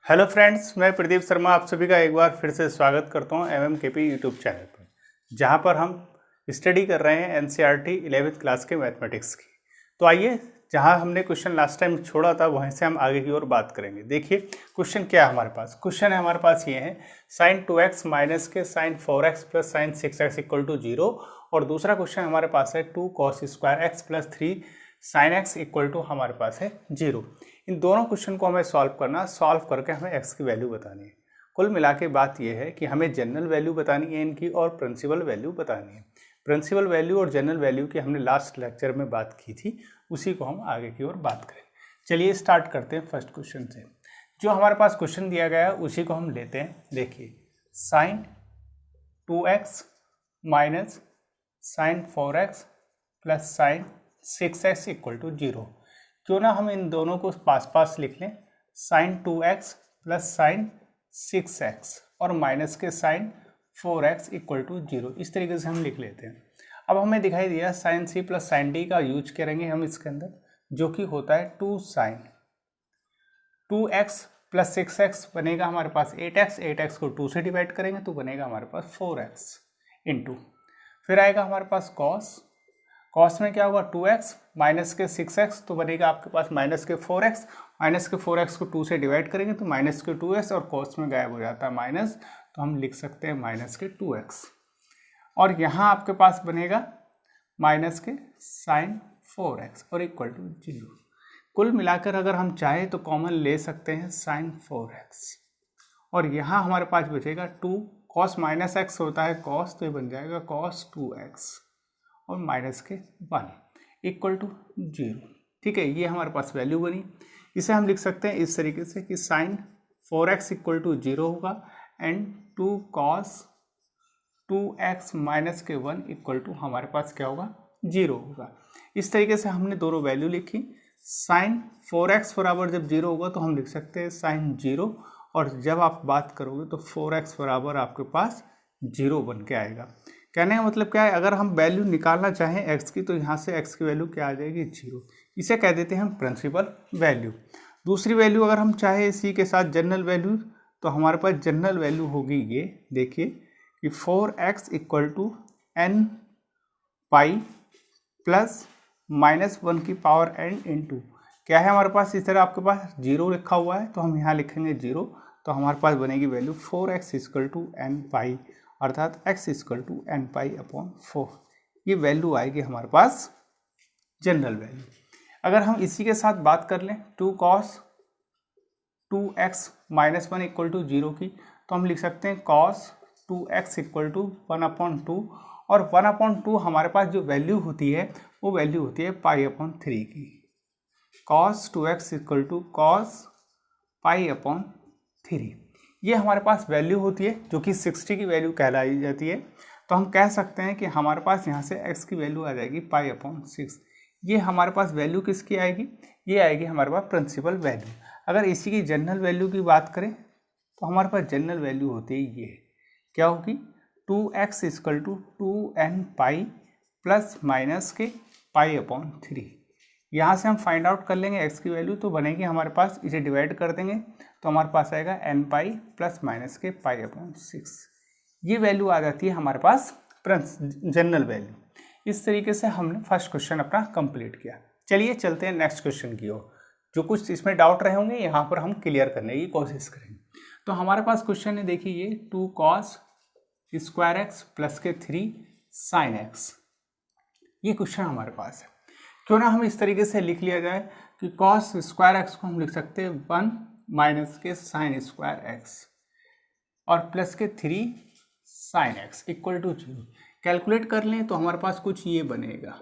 Hello friends, मैं प्रदीप शर्मा आप सभी का एक बार फिर से स्वागत करता हूं MMKP यूट्यूब चैनल पर, जहां पर हम स्टडी कर रहे हैं NCERT 11th क्लास के मैथमेटिक्स की। तो आइए, जहां हमने क्वेश्चन लास्ट टाइम छोड़ा था वहीं से हम आगे की ओर बात करेंगे। देखिए क्वेश्चन क्या है हमारे पास। क्वेश्चन है हमारे पास ये है sin 2x माइनस के sin 4x plus sin 6x equal to 0। और दूसरा क्वेश्चन हमारे पास है 2 cos square x plus 3 sin x equal to हमारे पास है 0। इन दोनों क्वेश्चन को हमें सॉल्व करना, सॉल्व करके हमें x की वैल्यू बतानी है। कुल मिला के बात यह है कि हमें जनरल वैल्यू बतानी है इनकी और प्रिंसिपल वैल्यू बतानी है। प्रिंसिपल वैल्यू और जनरल वैल्यू की हमने लास्ट लेक्चर में बात की थी, उसी को हम आगे की ओर बात करेंगे। चलिए स्टार्ट करते हैं फर्स्ट क्वेश्चन से। जो हमारे पास क्वेश्चन दिया गया है उसी को हम लेते हैं। देखिए sin 2x minus sin 4x plus sin 6x equal to 0। क्यों ना हम इन दोनों को पास पास लिख लें, sin 2x plus sin 6x और माइनस के sin 4x इक्वल टू 0। इस तरीके से हम लिख लेते हैं। अब हमें दिखाई दिया sin c plus sin d का यूज करेंगे हम इसके अंदर, जो कि होता है 2 sin 2x प्लस 6x बनेगा हमारे पास 8x। 8x को 2 से डिवाइड करेंगे तो बनेगा हमारे पास 4x इंटू, फिर आएगा हमारे पास cos में क्या होगा 2x माइनस के 6x तो बनेगा आपके पास माइनस के 4x। माइनस के 4x को 2 से डिवाइड करेंगे तो माइनस के 2x और cos में गायब हो जाता है माइनस, तो हम लिख सकते हैं माइनस के 2x। और यहाँ आपके पास बनेगा माइनस के sin 4x और इक्वल टू 0। कुल मिलाकर अगर हम चाहें तो कॉमन ले सकते हैं sin 4x और यहाँ हमारे पास बचेगा 2 cos माइनस x होता है cos, तो ये बन जाएगा cos 2x और माइनस के 1 इक्वल टू 0। ठीक है, ये हमारे पास वैल्यू बनी। इसे हम लिख सकते हैं इस तरीके से कि sin 4x इक्वल टू 0 होगा एंड 2 cos 2x माइनस के 1 इक्वल टू हमारे पास क्या होगा 0 होगा। इस तरीके से हमने दोनों वैल्यू लिखी। sin 4x बराबर जब 0 होगा तो हम लिख सकते हैं sin 0, और जब आप बात करोगे तो 4x बराबर आपके पास 0 बन के आएगा। कहने का मतलब क्या है, अगर हम वैल्यू निकालना चाहें x की तो यहाँ से x की वैल्यू क्या आ जाएगी 0। इसे कह देते हैं हम प्रिंसिपल वैल्यू। दूसरी वैल्यू अगर हम चाहें इसी के साथ जनरल वैल्यू, तो हमारे पास जनरल वैल्यू होगी ये, देखिए कि 4x equal to n pi plus minus 1 की पावर n इंटू क्या है हमारे पास, इस तरह आपके पास 0 लिखा हुआ है तो हम यहाँ लिखेंगे 0, तो हमारे पास बनेगी value 4x equal to n pi, अर्थात x equal to n pi upon 4। ये वैल्यू आएगी हमारे पास जनरल वैल्यू। अगर हम इसी के साथ बात कर लें 2 cos 2x minus 1 equal to 0 की, तो हम लिख सकते हैं cos 2x equal to 1 upon 2, और 1 अपॉन 2 हमारे पास जो वैल्यू होती है वो वैल्यू होती है पाई अपॉन 3 की। cos 2x equal to cos pi upon 3, ये हमारे पास वैल्यू होती है जो कि 60 की वैल्यू कहलाई जाती है। तो हम कह सकते हैं कि हमारे पास यहाँ से x की वैल्यू आ जाएगी पाई अपॉन 6। ये हमारे पास वैल्यू किसकी आएगी, ये आएगी हमारे पास प्रिंसिपल वैल्यू। अगर इसी की जनरल वैल्यू की बात करें तो हमारे पास जनरल वैल्यू होती है ये, क्या होगी 2x equal to 2n pi plus minus के पाई अपॉन 3। यहाँ से हम फाइंड आउट कर लेंगे x की वैल्यू, तो बनेगी हमारे पास, इसे डिवाइड कर देंगे तो हमारे पास आएगा n पाई प्लस माइनस के पाई अपॉन 6। ये वैल्यू आ जाती है हमारे पास जनरल वैल्यू। इस तरीके से हमने फर्स्ट क्वेश्चन अपना कंप्लीट किया। चलिए चलते हैं नेक्स्ट क्वेश्चन की ओर। जो कुछ इसमें डाउट रहे होंगे यहाँ पर हम क्लियर करने की कोशिश करेंगे। तो हमारे पास क्वेश्चन है, देखिए ये 2 cos स्क्वायर एक्स प्लस के 3 sin x, ये क्वेश्चन हमारे पास है। क्यों ना हम इस तरीके से लिख लिया जाए कि cos स्क्वायर एक्स को हम लिख सकते हैं 1 माइनस के sin स्क्वायर एक्स और प्लस के 3 sin x equal to 0। Calculate कर लें तो हमारे पास कुछ ये बनेगा।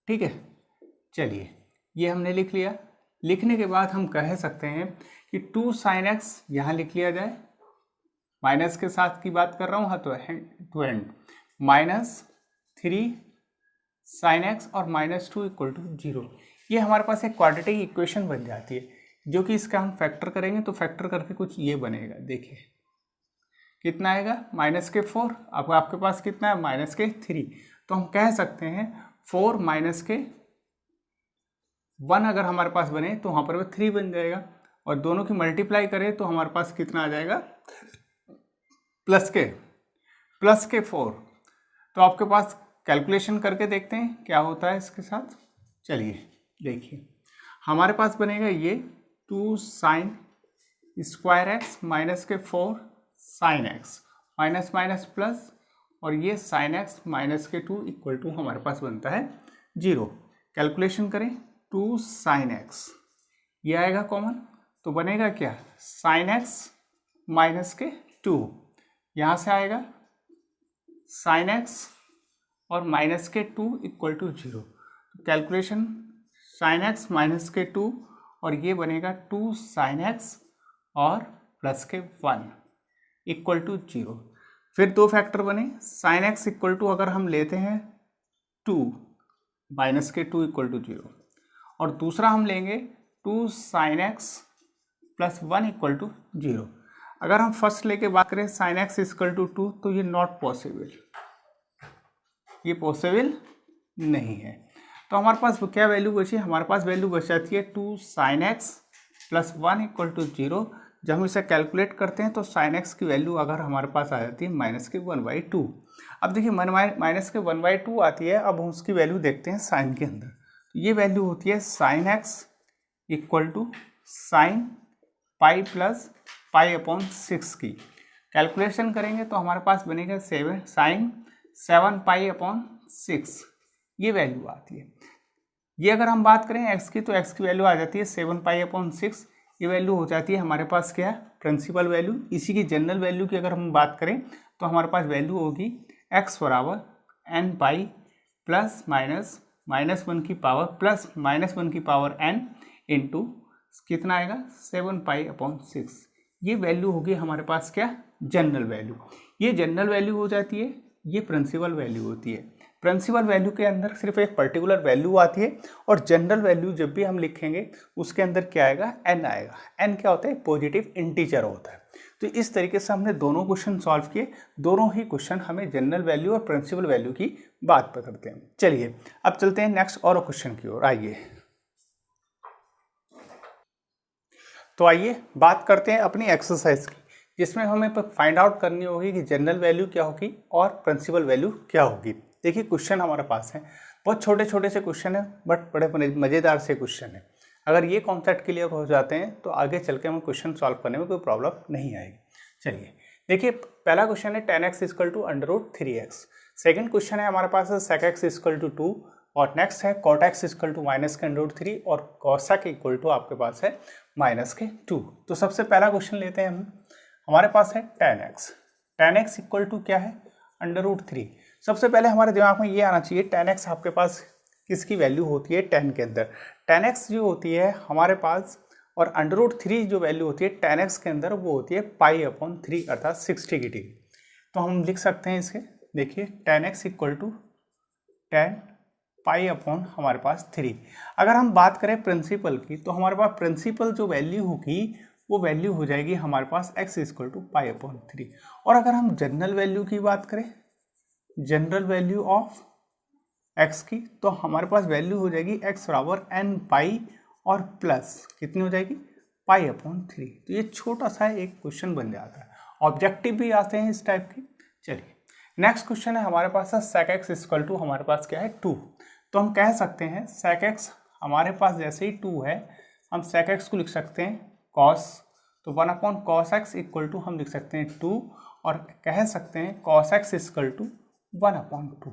ठीक है, चलिए ये हमने लिख लिया। लिखने के बाद हम कह सकते हैं कि 2 sin x यहाँ लिख लिया जाए, माइनस के साथ की बात कर रहा हूँ, हाँ तो एंड माइनस 3 sin x और माइनस 2 इक्वल टू 0। ये हमारे पास एक क्वाड्रेटिक इक्वेशन बन जाती है, जो कि इसका हम फैक्टर करेंगे तो फैक्टर करके कुछ ये बनेगा। देखिए कितना आएगा माइनस के 4, अब आपके पास कितना है माइनस के 3, तो हम कह सकते हैं 4 माइनस के 1 अगर हमारे पास बने तो वहाँ पर वो 3 बन जाएगा। और दोनों की मल्टीप्लाई करें तो हमारे पास कितना आ जाएगा, प्लस के 4। तो आपके पास कैलकुलेशन करके देखते हैं क्या होता है इसके साथ। चलिए देखिए, हमारे पास बनेगा ये 2 साइन स्क्वायर एक्स माइनस के 4 sign x, minus minus plus, और ये साइन एक्स माइनस के 2 इक्वल टू हमारे पास बनता है 0। कैलकुलेशन करें 2 साइन एक्स, ये आएगा कॉमन, तो बनेगा क्या, साइन एक्स माइनस के 2, यहाँ से आएगा साइन एक्स और माइनस के 2 equal to 0। Calculation sine x minus के 2 और ये बनेगा 2 साइन एक्स और प्लस के 1 इक्वल टू 0। फिर दो फैक्टर बने, साइन एक्स इक्वल टू अगर हम लेते हैं 2 माइनस के 2 इक्वल टू 0, और दूसरा हम लेंगे 2 sine x plus 1 equal to 0। अगर हम फर्स्ट लेके बात करें साइन एक्स इक्वल टू 2, तो ये नॉट पॉसिबल, ये पॉसिबल नहीं है। तो हमारे पास क्या वैल्यू बची, हमारे पास वैल्यू बच जाती है 2 sine x plus 1 equal to 0। जब हम इसे कैलकुलेट करते हैं तो साइन एक्स की वैल्यू अगर हमारे पास आ जाती है माइनस के 1/2। अब देखिए माइनस के 1/2 आती है, अब हम उसकी वैल्यू देखते हैं साइन के अंदर। तो ये वैल्यू होती है sine x equal to sine pi plus pi upon 6 की। कैलकुलेशन करेंगे तो हमारे पास बनेगा साइन 7 पाई अपॉन 6, ये वैल्यू आती है। ये अगर हम बात करें एक्स की, तो एक्स की वैल्यू आ जाती है 7 पाई अपॉन 6, ये वैल्यू हो जाती है हमारे पास क्या, प्रिंसिपल वैल्यू। इसी की जनरल वैल्यू की अगर हम बात करें तो हमारे पास वैल्यू होगी एक्स बराबर एन पाई प्लस माइनस 1 की पावर प्लस माइनस 1 की पावर एन इंटू कितना आएगा 7 पाई अपॉन 6। ये वैल्यू होगी हमारे पास क्या, जनरल वैल्यू। ये जनरल वैल्यू हो जाती है, ये प्रिंसिपल वैल्यू होती है। प्रिंसिपल वैल्यू के अंदर सिर्फ एक पर्टिकुलर वैल्यू आती है, और जनरल वैल्यू जब भी हम लिखेंगे उसके अंदर क्या आएगा, एन आएगा। एन क्या होता है, पॉजिटिव इंटीजर होता है। तो इस तरीके से हमने दोनों क्वेश्चन सॉल्व किए। दोनों ही क्वेश्चन हमें जनरल वैल्यू और प्रिंसिपल वैल्यू की बात पकड़ते हैं। चलिए अब चलते हैं नेक्स्ट और क्वेश्चन की ओर। आइए तो आइए बात करते हैं अपनी एक्सरसाइज की, जिसमें हमें फाइंड आउट करनी होगी कि जनरल वैल्यू क्या होगी और प्रिंसिपल वैल्यू क्या होगी। देखिए क्वेश्चन हमारे पास है, बहुत छोटे छोटे से क्वेश्चन है, बट बड़े मज़ेदार से क्वेश्चन है। अगर ये कॉन्सेप्ट क्लियर हो जाते हैं तो आगे चल के हमें क्वेश्चन सॉल्व करने में कोई प्रॉब्लम नहीं आएगी। चलिए देखिए, पहला क्वेश्चन है tan x equal to √3x। Second question है हमारे पास sec x इक्वल टू 2, और नेक्स्ट है cot x equal to minus के √3 और cosec इक्वल टू आपके पास है माइनस के 2। तो सबसे पहला क्वेश्चन लेते हैं हम, हमारे पास है tan x इक्वल टू क्या है, √3। सबसे पहले हमारे दिमाग में ये आना चाहिए tan x आपके पास किसकी वैल्यू होती है, tan के अंदर। tan x जो होती है हमारे पास, और √3 जो वैल्यू होती है tan x के अंदर, वो होती है पाई अपॉन 3 अर्थात 60 की डिग्री। तो हम लिख सकते हैं इसके, देखिए tan x equal to tan pi upon हमारे पास 3। अगर हम बात करें प्रिंसिपल की, तो हमारे पास प्रिंसिपल जो वैल्यू होगी वो वैल्यू हो जाएगी हमारे पास x equal to pi upon 3। और अगर हम जनरल वैल्यू की बात करें, जनरल वैल्यू ऑफ x की, तो हमारे पास वैल्यू हो जाएगी x बराबर n पाई और प्लस कितनी हो जाएगी, पाई अपॉन 3। तो ये छोटा सा एक क्वेश्चन बन जाता है। ऑब्जेक्टिव भी आते हैं इस टाइप के। चलिए नेक्स्ट क्वेश्चन है हमारे पास sec x इक्वल टू हमारे पास क्या है 2। तो हम कह सकते हैं sec x हमारे पास जैसे ही 2 है, हम sec x को लिख सकते हैं cos, तो 1 upon cos x equal to हम लिख सकते हैं 2, और कह सकते हैं cos x equal to 1 upon 2।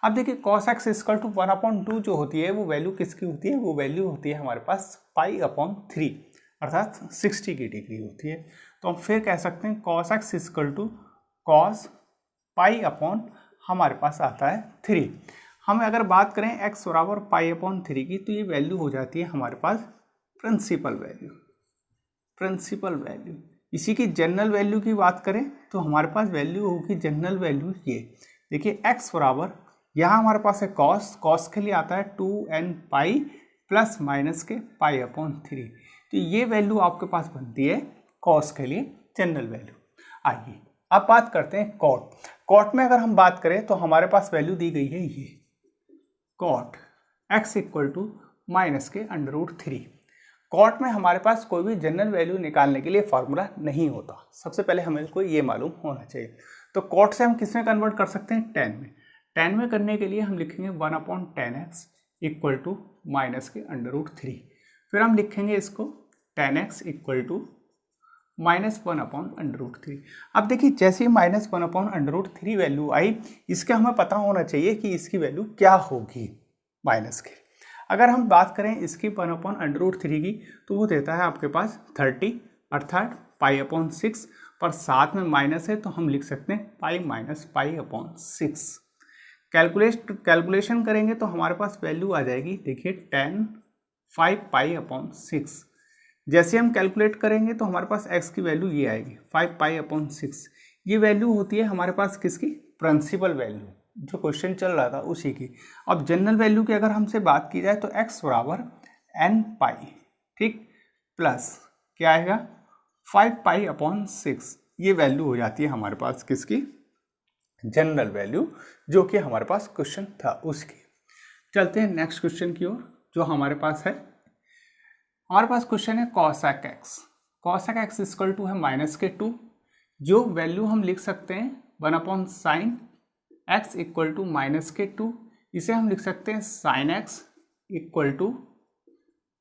अब देखिए cos x equal to 1 upon 2 जो होती है वो वैल्यू किसकी होती है, वो वैल्यू होती है हमारे पास पाई अपॉन 3 अर्थात 60 की डिग्री होती है। तो हम फिर कह सकते हैं cos x equal to cos pi upon हमारे पास आता है 3। हम अगर बात करें x बराबर पाई अपॉन 3 की, तो ये वैल्यू हो जाती है हमारे पास प्रिंसिपल वैल्यू। इसी की जनरल वैल्यू की बात करें तो हमारे पास वैल्यू होगी जनरल वैल्यू ये, देखिए x बराबर यहाँ हमारे पास है cos के लिए आता है 2n पाई प्लस माइनस के पाई अपॉन 3। तो ये वैल्यू आपके पास बनती है cos के लिए जनरल वैल्यू। आइए अब बात करते हैं cot में अगर हम बात करें तो हमारे पास वैल्यू दी गई है ये cot x equal to minus के √3। कॉट में हमारे पास कोई भी जनरल वैल्यू निकालने के लिए फॉर्मूला नहीं होता। सबसे पहले हमें को ये मालूम होना चाहिए। तो कॉट से हम किस में कन्वर्ट कर सकते हैं? टेन में। टेन में करने के लिए हम लिखेंगे 1/10x इक्वल टू माइनस के √3। फिर हम लिखेंगे इसको 10x इक्वल टू -1/√3। अब देखिए जैसे ही -1/√3 वैल्यू आई, इसका हमें पता होना चाहिए कि इसकी वैल्यू क्या होगी माइनस के। अगर हम बात करें इसकी 1/√3 की, तो वो देता है आपके पास 30 अर्थात π/6, पर साथ में माइनस है तो हम लिख सकते हैं π-π/6। कैलकुलेशन करेंगे तो हमारे पास वैल्यू आ जाएगी, देखिए 5 π/6। जैसे हम कैलकुलेट करेंगे तो हमारे पास x की वैल्यू ये आएगी 5 π/6। ये वैल्यू होती है हमारे पास किसकी? प्रिंसिपल वैल्यू, जो क्वेश्चन चल रहा था उसी की। अब जनरल वैल्यू की अगर हमसे बात की जाए तो x बराबर n π, ठीक, प्लस क्या आएगा 5 π/6। ये वैल्यू हो जाती है हमारे पास किसकी? जनरल वैल्यू, जो कि हमारे पास क्वेश्चन था उसकी। चलते हैं नेक्स्ट क्वेश्चन की ओर, जो हमारे पास है। हमारे पास क्वेश्चन है cosec x। cosec x equal to है -2, जो वैल्यू हम लिख सकते हैं 1/sin x इक्वल टू -2। इसे हम लिख सकते हैं sin x इक्वल टू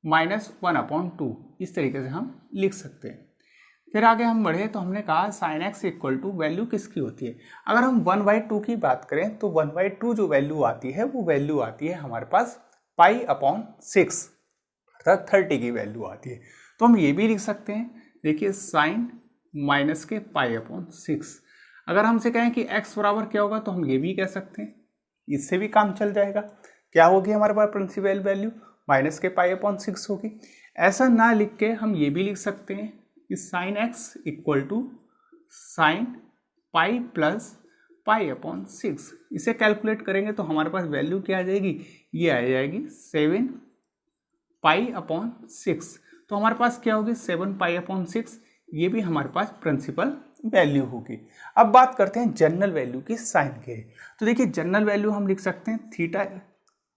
-1/2। इस तरीके से हम लिख सकते हैं। फिर आगे हम बढ़े तो हमने कहा sin x equal to value किसकी होती है? अगर हम 1/2 की बात करें तो 1/2 जो वैल्यू आती है वो वैल्यू आती है हमारे पास π/6, अर्थात 30 की वैल्यू आती है। तो हम ये भी लिख सकते हैं, देखिए साइन माइनस के π/6। अगर हमसे कहें कि x बराबर क्या होगा तो हम ये भी कह सकते हैं, इससे भी काम चल जाएगा। क्या होगी हमारे पास प्रिंसिपल वैल्यू? माइनस के π/6 होगी। ऐसा ना लिख के हम ये भी लिख सकते हैं कि sine x equal to sine pi plus π/6। इसे कैलकुलेट करेंगे तो हमारे पास वैल्यू क्या आ जाएगी? ये आ जाएगी 7 π/6। तो हमारे पास क्या होगी? 7 π/6। ये भी हमारे पास प्रिंसिपल वैल्यू होगी। अब बात करते हैं जनरल वैल्यू की साइन के। तो देखिए जनरल वैल्यू हम लिख सकते हैं theta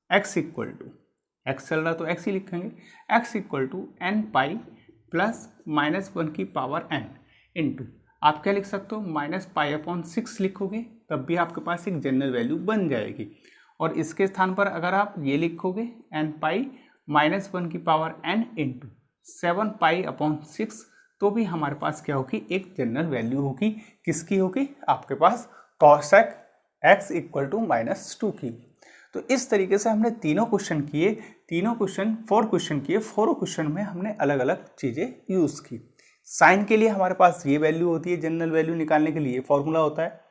x equal to, x चल रहा तो x ही लिखेंगे, x इक्वल टू n π प्लस -1 की पावर n इंटू, आप क्या लिख सकते हो? -π/6 लिखोगे तब भी आपके पास एक जनरल वैल्यू बन जाएगी। और इसके स्थान पर अगर आप ये लिखोगे n π -1 की पावर n इंटू 7 π/6, तो भी हमारे पास क्या होगी? एक जनरल वैल्यू होगी। किसकी होगी? आपके पास cosec x इक्वल टू -2 की। तो इस तरीके से हमने तीनों क्वेश्चन किए, 4 क्वेश्चन किए। 4 क्वेश्चन में हमने अलग अलग चीज़ें यूज़ की। साइन के लिए हमारे पास ये वैल्यू होती है, जनरल वैल्यू निकालने के लिए फॉर्मूला होता है।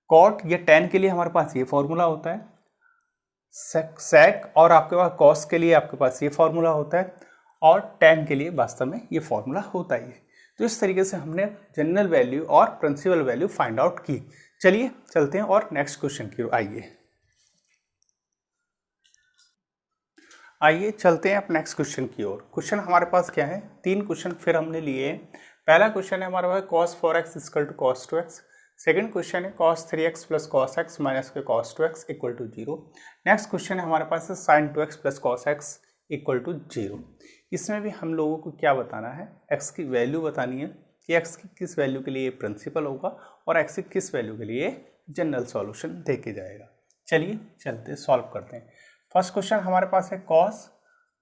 कॉट या टेन के लिए हमारे पास ये फॉर्मूला होता है। सेक और आपके पास कॉस के लिए आपके पास ये फॉर्मूला होता है, और टेन के लिए वास्तव में ये फॉर्मूला होता ही है। तो इस तरीके से हमने जनरल वैल्यू और प्रिंसिपल वैल्यू फाइंड आउट की। चलिए चलते हैं और नेक्स्ट क्वेश्चन की आइए चलते हैं अब नेक्स्ट क्वेश्चन की ओर। क्वेश्चन हमारे पास क्या है? 3 क्वेश्चन फिर हमने लिए हैं। पहला क्वेश्चन है हमारे पास cos 4x equal to cos 2x। Second question है cos 3x plus cos x minus के cos 2x equal to 0। Next question है हमारे पास sin 2x plus cos x equal to 0। इसमें भी हम लोगों को क्या बताना है? x की वैल्यू बतानी है कि x की किस वैल्यू के लिए प्रिंसिपल होगा और x की किस वैल्यू के लिए जनरल सॉल्यूशन दे के जाएगा। चलिए चलते सॉल्व करते हैं। फर्स्ट क्वेश्चन हमारे पास है cos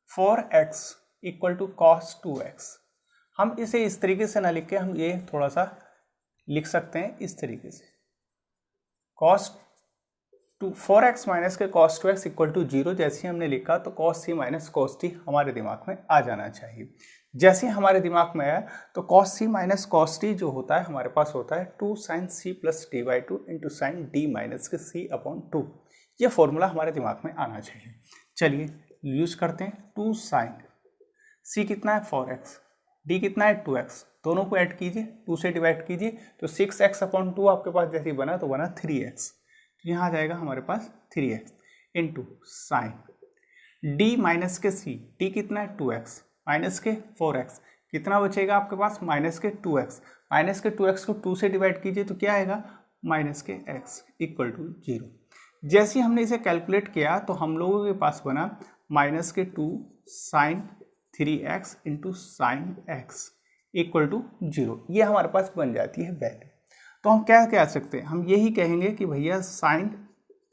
4x equal to cos 2x। हम इसे इस तरीके से ना लिख के हम ये थोड़ा सा लिख सकते हैं इस तरीके से, cos 4x माइनस के cos 2x इक्वल टू 0। जैसे ही हमने लिखा तो cos c minus cos t हमारे दिमाग में आ जाना चाहिए। जैसे ही हमारे दिमाग में आया तो cos c minus cos t जो होता है हमारे पास होता है 2 sin c plus d/2 into sine d minus के c/2। ये फॉर्मूला हमारे दिमाग में आना चाहिए। चलिए यूज करते हैं। 2 sin c कितना है 4x, d कितना है 2x, दोनों को ऐड कीजिए, 2 से डिवाइड कीजिए तो 6x/2 आपके पास जैसे बना तो बना 3x। तो यहाँ आ जाएगा हमारे पास 3x into sign d minus के c, d कितना है 2x माइनस के 4x, कितना बचेगा आपके पास? माइनस के 2x। माइनस के 2x को 2 से डिवाइड कीजिए तो क्या आएगा? माइनस के x इक्वल टू 0। जैसे ही हमने इसे कैलकुलेट किया तो हम लोगों के पास बना -2 sin 3x into sine x equal to 0, ये हमारे पास बन जाती है वैल्यू। तो हम क्या कह सकते हैं, हम यही कहेंगे कि भैया sine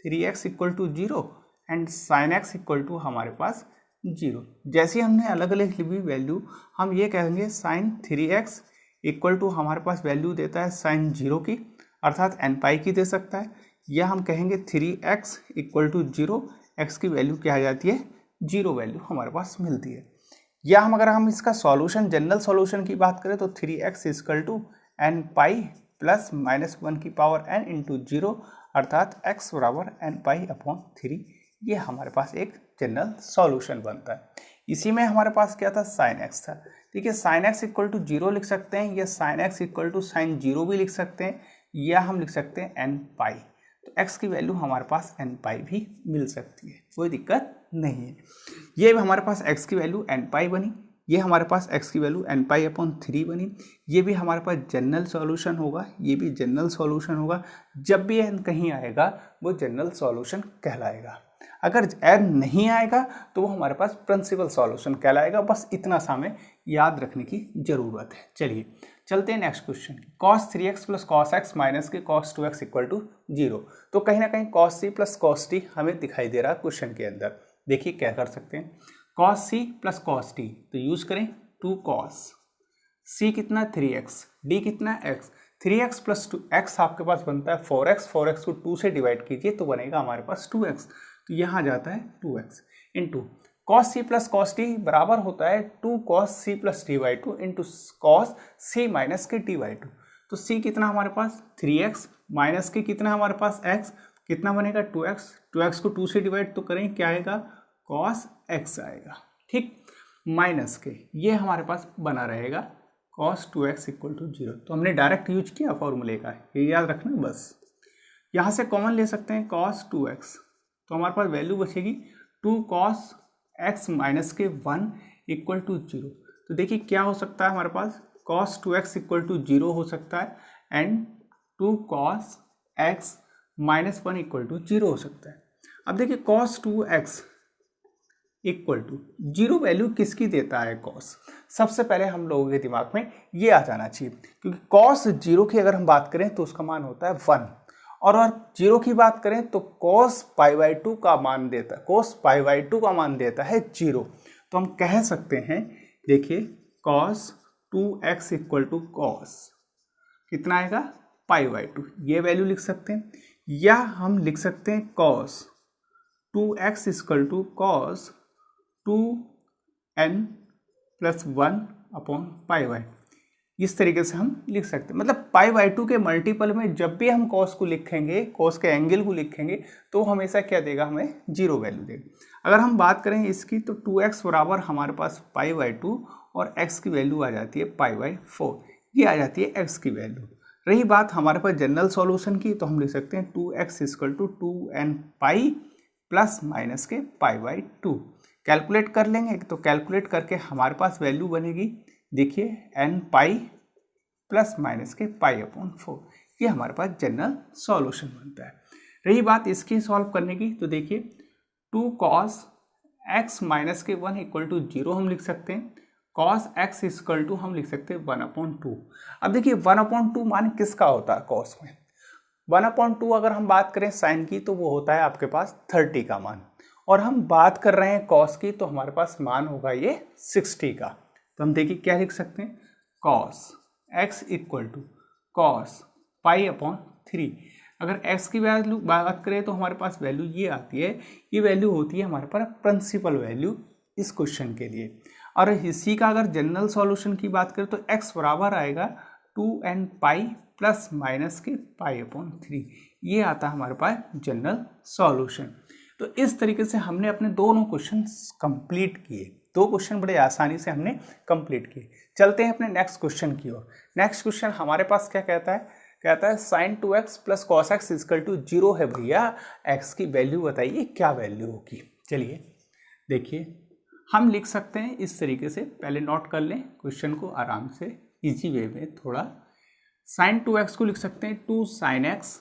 3x equal to 0 and sine x equal to हमारे पास 0। जैसे हमने अलग अलग लिखी वैल्यू, हम ये कहेंगे साइन 3x इक्वल टू हमारे पास वैल्यू देता है साइन 0 की, अर्थात n पाई की दे सकता है, या हम कहेंगे 3x इक्वल टू 0, x की वैल्यू क्या आ जाती है 0 वैल्यू हमारे पास मिलती है। या अगर हम इसका सॉल्यूशन, जनरल सॉल्यूशन की बात करें तो 3x equal to n pi plus -1 की पावर n इंटू 0, अर्थात x बराबर n पाई अपॉन 3, ये हमारे पास एक जनरल सॉल्यूशन बनता है। इसी में हमारे पास क्या था, साइन x था। ठीक है, साइन एक्स इक्वल टू 0 लिख सकते हैं, या sine x equal to sine 0 भी लिख सकते हैं, या हम लिख सकते हैं n पाई। तो x की वैल्यू हमारे पास n पाई भी मिल सकती है, कोई दिक्कत नहीं है। ये हमारे पास x की वैल्यू n पाई बनी, ये हमारे पास x की वैल्यू n पाई अपॉन 3 बनी। ये भी हमारे पास जनरल सॉल्यूशन होगा, ये भी जनरल सॉल्यूशन होगा। जब भी n कहीं आएगा वो जनरल सॉल्यूशन कहलाएगा। अगर n नहीं आएगा तो वो हमारे पास प्रिंसिपल सॉल्यूशन कहलाएगा। बस इतना सा हमें याद रखने की ज़रूरत है। चलिए चलते हैं नेक्स्ट क्वेश्चन की। cos 3x plus cos x minus के cos 2x इक्वल टू 0। तो कहीं ना कहीं cos c plus cos t हमें दिखाई दे रहा है क्वेश्चन के अंदर। देखिए क्या कर सकते हैं, cos c plus cos t, तो यूज करें 2 cos, c कितना 3x, d कितना x, 3x प्लस 2x आपके पास बनता है 4x, 4x को 2 से डिवाइड कीजिए तो बनेगा हमारे पास 2x, तो यहाँ जाता है 2x into cos c plus cos t बराबर होता है 2 cos c plus t by 2 into cos c minus के t बाई 2। तो c कितना हमारे पास 3x माइनस के कितना हमारे पास x, कितना बनेगा 2x, 2x को 2 से डिवाइड तो करें क्या आएगा cos x आएगा। ठीक, माइनस के ये हमारे पास बना रहेगा cos 2x इक्वल टू 0। तो हमने डायरेक्ट यूज किया फॉर्मूले का, ये याद रखना बस। यहाँ से कॉमन ले सकते हैं cos 2x, तो हमारे पास वैल्यू बचेगी 2 cos x माइनस के 1 इक्वल टू 0। तो देखिए क्या हो सकता है हमारे पास, cos 2x इक्वल टू 0 हो सकता है and 2 cos x minus 1 equal to 0 हो सकता है। अब देखिए cos 2x equal to 0 value किसकी देता है cos, सबसे पहले हम लोगों के दिमाग में ये आ जाना चाहिए, क्योंकि cos 0 की अगर हम बात करें तो उसका मान होता है 1, और 0 की बात करें तो cos पाई बाई 2 का मान देता है, cos पाई बाई 2 का मान देता है 0। तो हम कह सकते हैं, देखिए cos 2x equal to cos कितना आएगा पाई बाई 2, ये वैल्यू लिख सकते हैं। या हम लिख सकते हैं cos 2x equal to cos 2n plus 1 upon pi by, इस तरीके से हम लिख सकते हैं। मतलब पाई बाई 2 के मल्टीपल में जब भी हम cos को लिखेंगे, cos के एंगल को लिखेंगे तो हमेशा क्या देगा, हमें 0 वैल्यू देगा। अगर हम बात करें इसकी तो 2x बराबर हमारे पास पाई बाई 2 और x की वैल्यू आ जाती है पाई बाई 4, ये आ जाती है x की वैल्यू। रही बात हमारे पास जनरल सॉल्यूशन की, तो हम लिख सकते हैं 2x equal to 2n pi plus minus के पाई बाई 2। कैलकुलेट कर लेंगे, तो कैलकुलेट करके हमारे पास वैल्यू बनेगी, देखिए n पाई प्लस माइनस के पाई अपॉन 4, ये हमारे पास जनरल सॉल्यूशन बनता है। रही बात इसकी सॉल्व करने की, तो देखिए 2 cos x माइनस के 1 इक्वल टू 0 हम लिख सकते हैं, cos x इक्वल टू हम लिख सकते हैं 1/2। अब देखिए 1/2 मान किसका होता है cos में, 1/2 अगर हम बात करें साइन की तो वो होता है आपके पास 30 का मान, और हम बात कर रहे हैं cos की तो हमारे पास मान होगा ये 60 का। तो हम देखिए क्या लिख सकते हैं, cos x equal to cos pi upon 3। अगर x की वैल्यू बात करें तो हमारे पास वैल्यू ये आती है, ये वैल्यू होती है हमारे पास प्रिंसिपल वैल्यू इस क्वेश्चन के लिए। और इसी का अगर जनरल सॉल्यूशन की बात करें तो x बराबर आएगा 2n पाई प्लस माइनस के पाई अपॉन 3, ये आता है हमारे पास जनरल सॉल्यूशन। तो इस तरीके से हमने अपने दोनों क्वेश्चन कंप्लीट किए, 2 क्वेश्चन बड़े आसानी से हमने कंप्लीट किए। चलते हैं अपने नेक्स्ट क्वेश्चन की ओर। नेक्स्ट क्वेश्चन हमारे पास क्या कहता है, कहता है sine 2x plus cos x equal to 0 है भैया, x की वैल्यू बताइए क्या वैल्यू होगी। चलिए देखिए हम लिख सकते हैं इस तरीके से, पहले नोट कर लें क्वेश्चन को आराम से इजी वे में थोड़ा। साइन 2x को लिख सकते हैं 2 sine x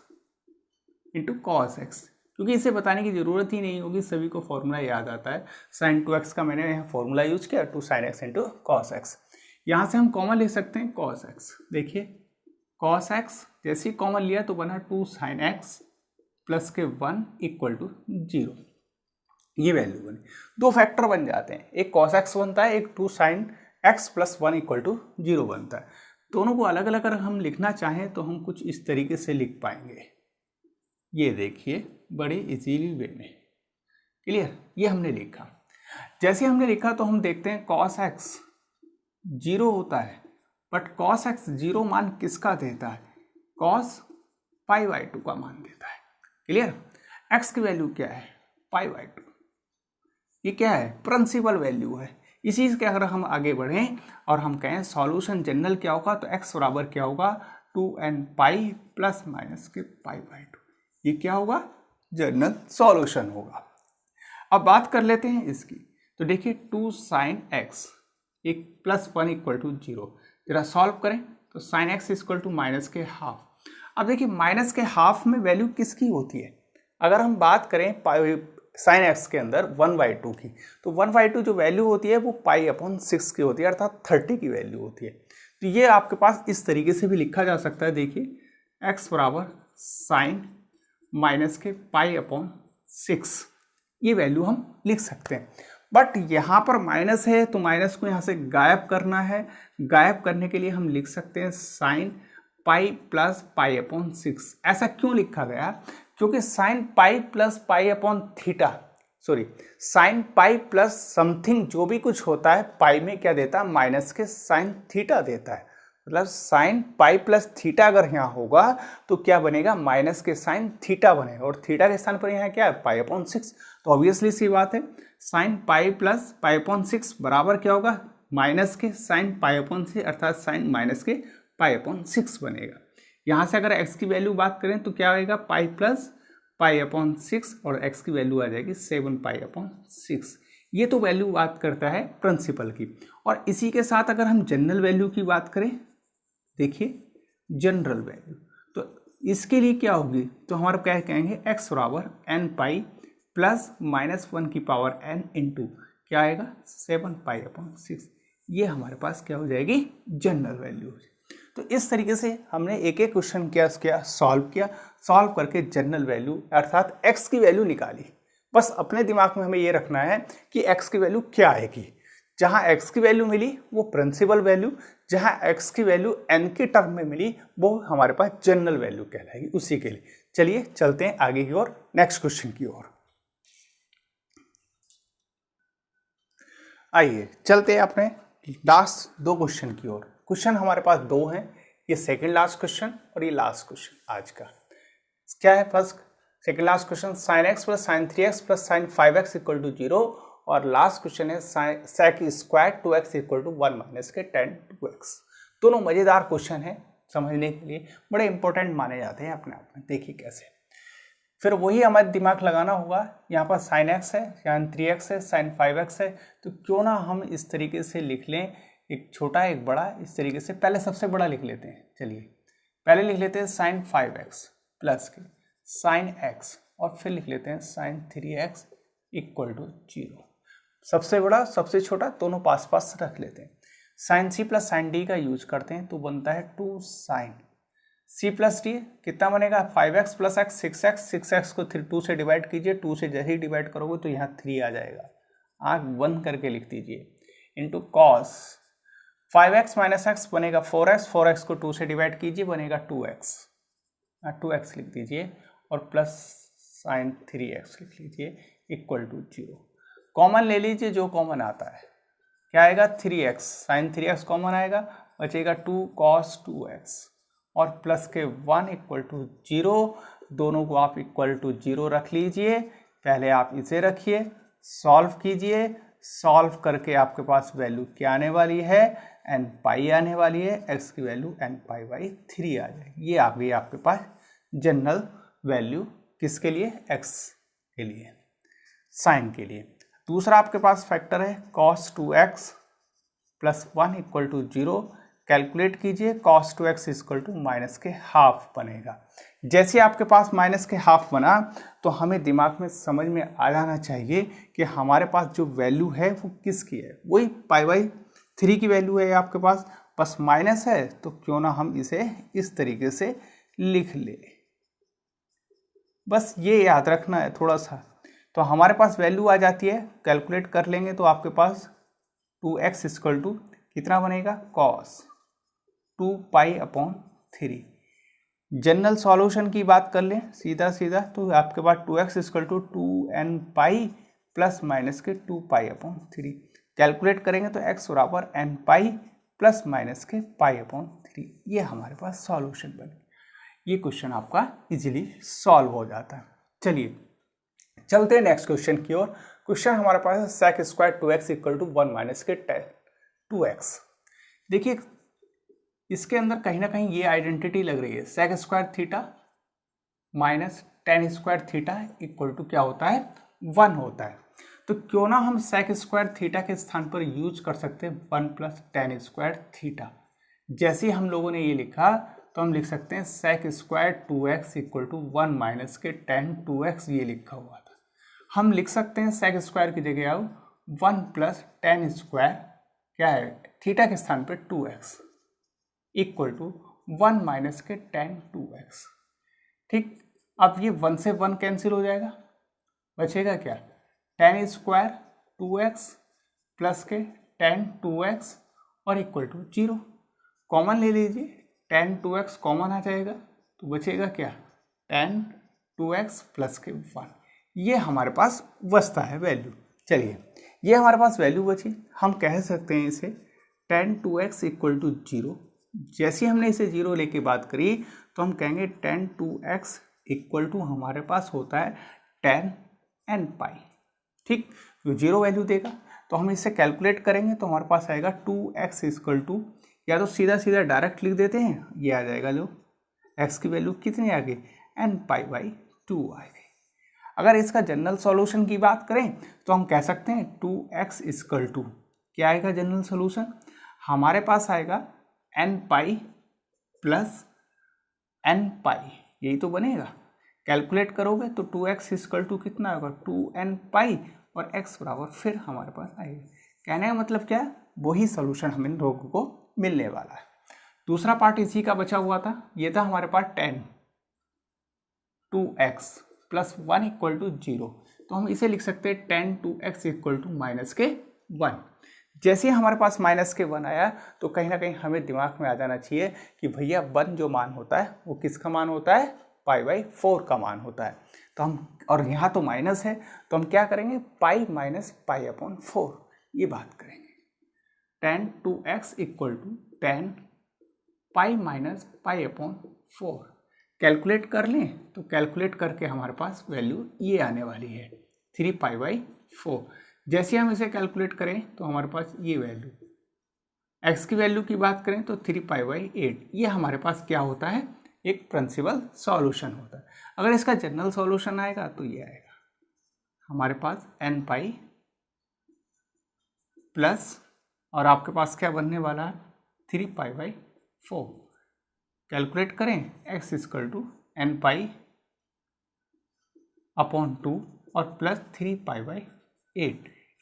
into cos x, क्योंकि इसे बताने की ज़रूरत ही नहीं होगी, सभी को फॉर्मूला याद आता है। sin 2x का मैंने यहाँ फॉर्मूला यूज किया 2 sin x into cos x. यहाँ से हम कॉमन ले सकते हैं cos x। देखिए cos x जैसे ही कॉमन लिया तो बना 2 sin x प्लस के 1 इक्वल टू 0। ये वैल्यू बनी, दो फैक्टर बन जाते हैं, एक cos x बनता है, एक 2 sin x plus 1 equal to 0 बनता है। दोनों को अलग अलग अगर हम लिखना चाहें तो हम कुछ इस तरीके से लिख पाएंगे। ये देखिए बड़े इजीली वे में, क्लियर। ये हमने लिखा, जैसे हमने लिखा तो हम देखते हैं cos x 0 होता है, बट cos x 0 मान किसका देता है? cos π/2 का मान देता है, क्लियर। x की वैल्यू क्या है? π/2। ये क्या है? प्रिंसिपल वैल्यू है। इसी से अगर हम आगे बढ़ें और हम कहें सॉल्यूशन जनरल क्या होगा, तो x बराबर क्या होगा? 2n पाई प्लस माइनस के π/2। ये क्या होगा? जनरल सॉल्यूशन होगा। अब बात कर लेते हैं इसकी, तो देखिए 2 sin x एक प्लस 1 इक्वल टू 0। जरा सॉल्व करें तो sin x equal to minus के हाफ। अब देखिए माइनस के हाफ में वैल्यू किसकी होती है? अगर हम बात करें sin x के अंदर 1/2 की, तो 1/2 जो वैल्यू होती है वो π/6 की होती है, अर्थात 30 की वैल्यू होती है। तो ये आपके पास इस तरीके से भी लिखा जा सकता है। देखिए x बराबर साइन माइनस के π/6, ये वैल्यू हम लिख सकते हैं। बट यहाँ पर माइनस है तो माइनस को यहाँ से गायब करना है। गायब करने के लिए हम लिख सकते हैं साइन पाई प्लस π/6। ऐसा क्यों लिखा गया? क्योंकि sine pi plus π/θ, sorry sine pi plus something जो भी कुछ होता है पाई में क्या देता है? माइनस के साइन थीटा देता है। मतलब साइन पाई प्लस थीटा अगर यहाँ होगा तो क्या बनेगा? माइनस के साइन थीटा बनेगा, और थीटा के स्थान पर यहाँ क्या है? π/6। तो ऑब्वियसली सी बात है साइन पाई प्लस π/6 बराबर क्या होगा? माइनस के साइन π/6, अर्थात साइन माइनस के π/6 बनेगा। यहाँ से अगर x की वैल्यू बात करें तो क्या आएगा? पाई प्लस π/6 और x की वैल्यू आ जाएगी 7π/6। ये तो वैल्यू बात करता है प्रिंसिपल की। और इसी के साथ अगर हम जनरल वैल्यू की बात करें, देखिए जनरल वैल्यू, तो इसके लिए क्या होगी? तो हमारे क्या कहेंगे? x बराबर n पाई प्लस माइनस 1 की पावर n इंटू क्या आएगा? 7π/6। ये हमारे पास क्या हो जाएगी? जनरल वैल्यू हो जाएगी। तो इस तरीके से हमने एक एक क्वेश्चन क्या सॉल्व किया, सॉल्व करके जनरल वैल्यू अर्थात x की वैल्यू निकाली। बस अपने दिमाग में हमें ये रखना है कि x की वैल्यू क्या आएगी। जहाँ x की वैल्यू मिली वो प्रिंसिपल वैल्यू, जहाँ x की वैल्यू n के टर्म में मिली वो हमारे पास जनरल वैल्यू कहलाएगी। उसी के लिए चलिए चलते हैं आगे की ओर, नेक्स्ट क्वेश्चन की ओर। आइए चलते हैं अपने लास्ट दो क्वेश्चन की ओर। क्वेश्चन हमारे पास दो हैं, ये सेकंड लास्ट क्वेश्चन और ये लास्ट क्वेश्चन आज का। क्या है? First second last question sin x plus sin 3x plus sin 5x equal to 0, और लास्ट क्वेश्चन है sec square 2x equal to 1 minus के tan 2x। दोनों मज़ेदार क्वेश्चन है, समझने के लिए बड़े इंपॉर्टेंट माने जाते हैं अपने आप में। देखिए कैसे, फिर वही हमारे दिमाग लगाना होगा। यहाँ पर sin x है, sin 3x है, sin 5x है, तो क्यों ना हम इस तरीके से लिख लें, एक छोटा एक बड़ा, इस तरीके से। पहले सबसे बड़ा लिख लेते हैं, चलिए पहले लिख लेते हैं sin 5x प्लस के sin x, और फिर लिख लेते हैं sin 3x इक्वल टू 0। सबसे बड़ा सबसे छोटा दोनों पास पास रख लेते हैं। sin c plus sin d का यूज करते हैं तो बनता है 2 sin c प्लस d, कितना बनेगा? 5x plus x 6x, 6x को 2 से डिवाइड कीजिए, 2 से जैसे ही डिवाइड करोगे तो यहाँ 3 आ जाएगा, आँख बंद करके लिख दीजिए, into cos 5x minus x बनेगा 4x, 4x को 2 से डिवाइड कीजिए बनेगा 2x, 2x लिख दीजिए, और प्लस sin 3x लिख लीजिए इक्वल टू 0। कॉमन ले लीजिए, जो कॉमन आता है क्या आएगा? 3x, sin 3x कॉमन आएगा, बचेगा 2 cos 2x, और प्लस के 1 इक्वल टू 0। दोनों को आप इक्वल टू 0 रख लीजिए। पहले आप इसे रखिए, सॉल्व कीजिए, सॉल्व करके आपके पास वैल्यू क्या आने वाली है? n पाई आने वाली है, x की वैल्यू n π/3 आ जाएगी। ये आ गई आपके पास जनरल वैल्यू, किसके लिए? x के लिए, साइन के लिए। दूसरा आपके पास फैक्टर है cos 2x plus 1 equal to 0। Calculate कीजिए, cos 2x equal to minus के हाफ बनेगा। जैसे आपके पास माइनस के हाफ बना तो हमें दिमाग में समझ में आ जाना चाहिए कि हमारे पास जो वैल्यू है वो किसकी है, वही π/3 की वैल्यू है आपके पास, बस माइनस है तो क्यों ना हम इसे इस तरीके से लिख ले, बस ये याद रखना है थोड़ा सा। तो हमारे पास वैल्यू आ जाती है, कैलकुलेट कर लेंगे तो आपके पास 2x इक्वल टू कितना बनेगा, cos 2π/3। जनरल सॉल्यूशन की बात कर लें सीधा सीधा तो आपके पास 2x equal to 2nπ plus minus के 2π/3। कैलकुलेट करेंगे तो x बराबर nπ प्लस माइनस के π/3। ये हमारे पास सॉल्यूशन बने। ये क्वेश्चन आपका इजीली सॉल्व हो जाता है। चलिए चलते हैं नेक्स्ट क्वेश्चन की ओर। क्वेश्चन हमारे पास है sec square 2x equal to 1 minus के 2x। देखिए इसके अंदर कहीं ना कहीं ये आइडेंटिटी लग रही है, sec square theta minus tan square theta equal to क्या होता है, 1 होता है। तो क्यों ना हम sec स्क्वायर थीटा के स्थान पर यूज कर सकते हैं 1 प्लस tan स्क्वायर थीटा। जैसे ही हम लोगों ने ये लिखा तो हम लिख सकते हैं sec square 2x equal to 1 minus के tan 2x, ये लिखा हुआ था। हम लिख सकते हैं sec स्क्वायर की जगह आओ 1 प्लस tan स्क्वायर क्या है, थीटा के स्थान पर 2x इक्वल टू 1 माइनस के tan 2x। ठीक, अब ये 1 से 1 कैंसिल हो जाएगा, बचेगा क्या, tan स्क्वायर 2x प्लस के tan 2x और इक्वल टू 0। कॉमन ले लीजिए, tan 2x कॉमन आ जाएगा तो बचेगा क्या, tan 2x प्लस के 1। ये हमारे पास बचता है वैल्यू। चलिए ये हमारे पास वैल्यू बची, हम कह सकते हैं इसे tan 2x इक्वल टू 0। जैसे हमने इसे 0 लेके बात करी तो हम कहेंगे tan 2x इक्वल टू हमारे पास होता है tan nπ। ठीक, तो 0 वैल्यू देगा तो हम इसे कैलकुलेट करेंगे तो हमारे पास आएगा 2x इक्वल टू, या तो सीधा सीधा डायरेक्ट लिख देते हैं, ये आ जाएगा लो x की वैल्यू कितनी आ गई, nπ/2 आ गई। अगर इसका जनरल सॉल्यूशन की बात करें तो हम कह सकते हैं 2x इक्वल टू क्या आएगा जनरल सॉल्यूशन, हमारे पास आएगा nπ प्लस nπ, यही तो बनेगा। कैलकुलेट करोगे तो 2x इक्वल टू कितना होगा, 2nπ और x बराबर फिर हमारे पास आएगा। कहने का मतलब क्या है, वही सॉल्यूशन हमें इन लोगों को मिलने वाला है। दूसरा पार्ट इसी का बचा हुआ था, ये था हमारे पास tan 2x plus 1 equal to 0। तो हम इसे लिख सकते हैं tan 2x equal to minus के 1। जैसे ही हमारे पास माइनस के 1 आया तो कहीं ना कहीं हमें दिमाग में आ जाना चाहिए कि भैया 1 जो मान होता है वो किसका मान होता है, π/4 का मान होता है। तो हम, और यहाँ तो माइनस है तो हम क्या करेंगे, π माइनस π/4 ये बात करेंगे। tan 2x equal to tan π minus π/4। Calculate कर लें तो कैलकुलेट करके हमारे पास वैल्यू ये आने वाली है 3π/4। जैसे हम इसे कैलकुलेट करें तो हमारे पास ये वैल्यू, x की वैल्यू की बात करें तो 3π/8, ये हमारे पास क्या होता है, एक प्रिंसिपल सॉल्यूशन होता है। अगर इसका जनरल सॉल्यूशन आएगा तो ये आएगा हमारे पास nπ प्लस, और आपके पास क्या बनने वाला है, 3π/4। कैलकुलेट करें x इक्वल टू nπ/2 और प्लस 3π/8,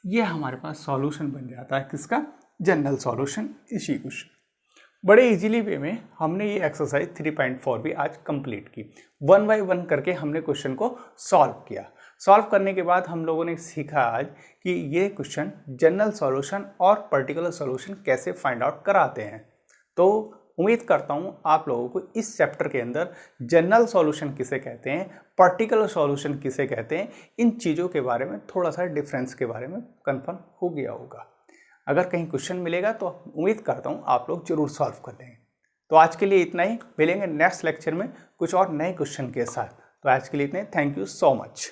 ये हमारे पास सॉल्यूशन बन जाता है किसका, जनरल सॉल्यूशन। इसी क्वेश्चन बड़े इजीली वे में हमने ये एक्सरसाइज 3.4 भी आज कंप्लीट की। 1 बाय 1 करके हमने क्वेश्चन को सॉल्व किया। सॉल्व करने के बाद हम लोगों ने सीखा आज कि ये क्वेश्चन जनरल सॉल्यूशन और पर्टिकुलर सॉल्यूशन कैसे फाइंड आउट कराते हैं। तो उम्मीद करता हूँ आप लोगों को इस चैप्टर के अंदर जनरल सॉल्यूशन किसे कहते हैं, पर्टिकुलर सॉल्यूशन किसे कहते हैं, इन चीज़ों के बारे में थोड़ा सा डिफरेंस के बारे में कंफर्म हो गया होगा। अगर कहीं क्वेश्चन मिलेगा तो उम्मीद करता हूँ आप लोग जरूर सॉल्व कर लेंगे। तो आज के लिए इतना ही, मिलेंगे नेक्स्ट लेक्चर में कुछ और नए क्वेश्चन के साथ। तो आज के लिए इतने, थैंक यू सो मच।